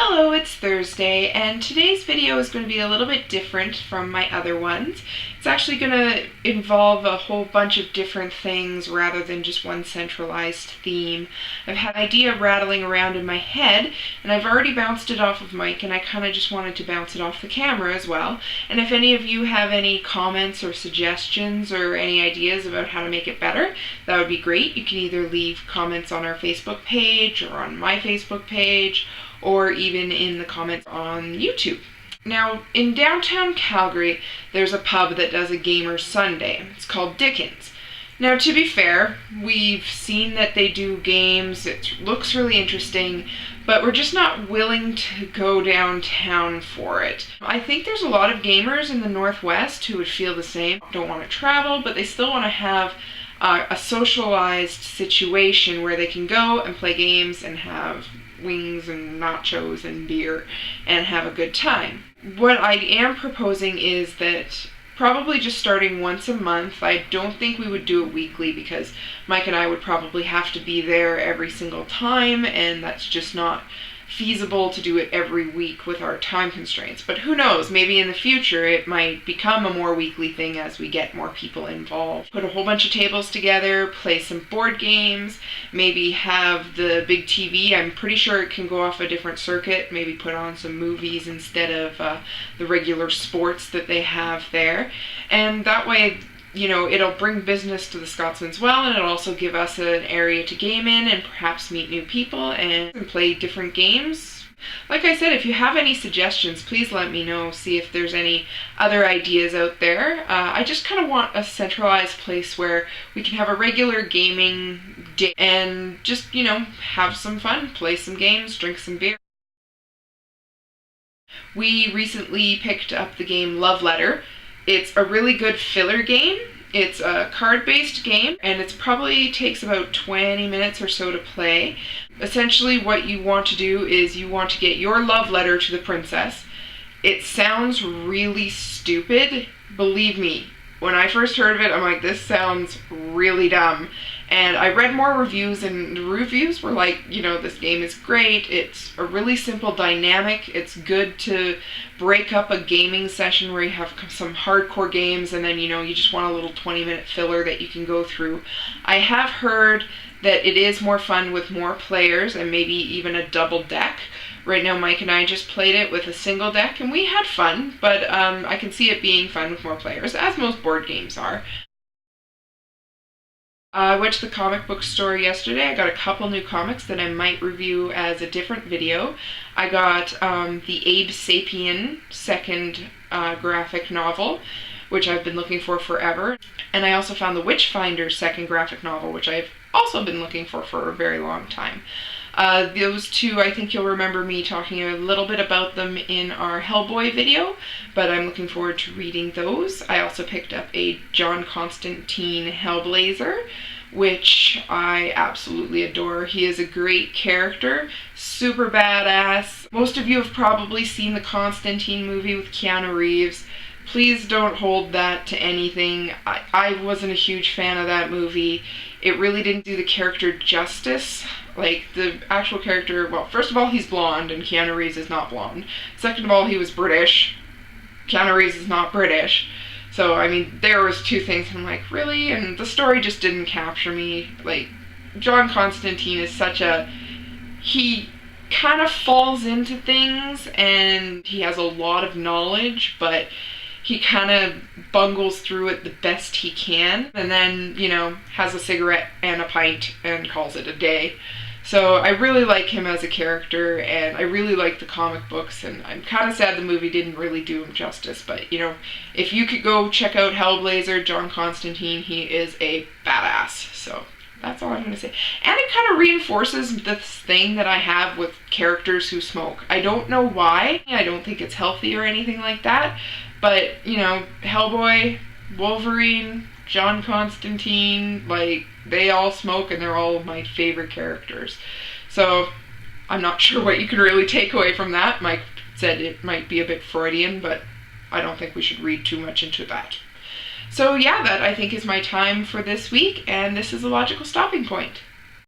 Hello, it's Thursday, and today's video is going to be a little bit different from my other ones. It's actually going to involve a whole bunch of different things rather than just one centralized theme. I've had an idea rattling around in my head, and I've already bounced it off of Mike, and I kind of just wanted to bounce it off the camera as well. And if any of you have any comments or suggestions or any ideas about how to make it better, that would be great. You can either leave comments on our Facebook page or on my Facebook page, or even in the comments on YouTube. Now, in downtown Calgary, there's a pub that does a Gamer's Sunday. It's called Dickens. Now, to be fair, we've seen that they do games. It looks really interesting, but we're just not willing to go downtown for it. I think there's a lot of gamers in the Northwest who would feel the same. Don't want to travel, but they still want to have a socialized situation where they can go and play games and have wings and nachos and beer and have a good time. What I am proposing is that probably just starting once a month. I don't think we would do it weekly because Mike and I would probably have to be there every single time, and that's just not feasible to do it every week with our time constraints. But who knows, maybe in the future it might become a more weekly thing as we get more people involved. Put a whole bunch of tables together, play some board games, maybe have the big TV. I'm pretty sure it can go off a different circuit, maybe put on some movies instead of the regular sports that they have there. And that way, you know, it'll bring business to the Scotsman as well, and it'll also give us an area to game in and perhaps meet new people and play different games. Like I said, if you have any suggestions, please let me know, see if there's any other ideas out there. I just kind of want a centralized place where we can have a regular gaming day and just, you know, have some fun, play some games, drink some beer. We recently picked up the game Love Letter. It's a really good filler game. It's a card-based game, and it probably takes about 20 minutes or so to play. Essentially, what you want to do is you want to get your love letter to the princess. It sounds really stupid. Believe me, when I first heard of it, I'm like, this sounds really dumb. And I read more reviews, and the reviews were like, you know, this game is great. It's a really simple dynamic. It's good to break up a gaming session where you have some hardcore games and then, you know, you just want a little 20-minute filler that you can go through. I have heard that it is more fun with more players and maybe even a double deck. Right now, Mike and I just played it with a single deck, and we had fun, but I can see it being fun with more players, as most board games are. I went to the comic book store yesterday. I got a couple new comics that I might review as a different video. I got the Abe Sapien second graphic novel, which I've been looking for forever. And I also found the Witchfinder second graphic novel, which I've also been looking for a very long time. Those two, I think you'll remember me talking a little bit about them in our Hellboy video, but I'm looking forward to reading those. I also picked up a John Constantine Hellblazer, which I absolutely adore. He is a great character, super badass. Most of you have probably seen the Constantine movie with Keanu Reeves. Please don't hold that to anything. I wasn't a huge fan of that movie. It really didn't do the character justice. Like, the actual character, well, first of all, he's blonde, and Keanu Reeves is not blonde. Second of all, he was British. Keanu Reeves is not British. So, I mean, there was two things, I'm like, really? And the story just didn't capture me. Like, John Constantine is such a... he kind of falls into things, and he has a lot of knowledge, but he kind of bungles through it the best he can, and then, you know, has a cigarette and a pint and calls it a day. So I really like him as a character, and I really like the comic books, and I'm kind of sad the movie didn't really do him justice, but, you know, if you could go check out Hellblazer, John Constantine, he is a badass. So that's all I'm going to say. And it kind of reinforces this thing that I have with characters who smoke. I don't know why. I don't think it's healthy or anything like that. But, you know, Hellboy, Wolverine, John Constantine, like, they all smoke and they're all my favorite characters. So, I'm not sure what you can really take away from that. Mike said it might be a bit Freudian, but I don't think we should read too much into that. So yeah, that I think is my time for this week, and this is a logical stopping point.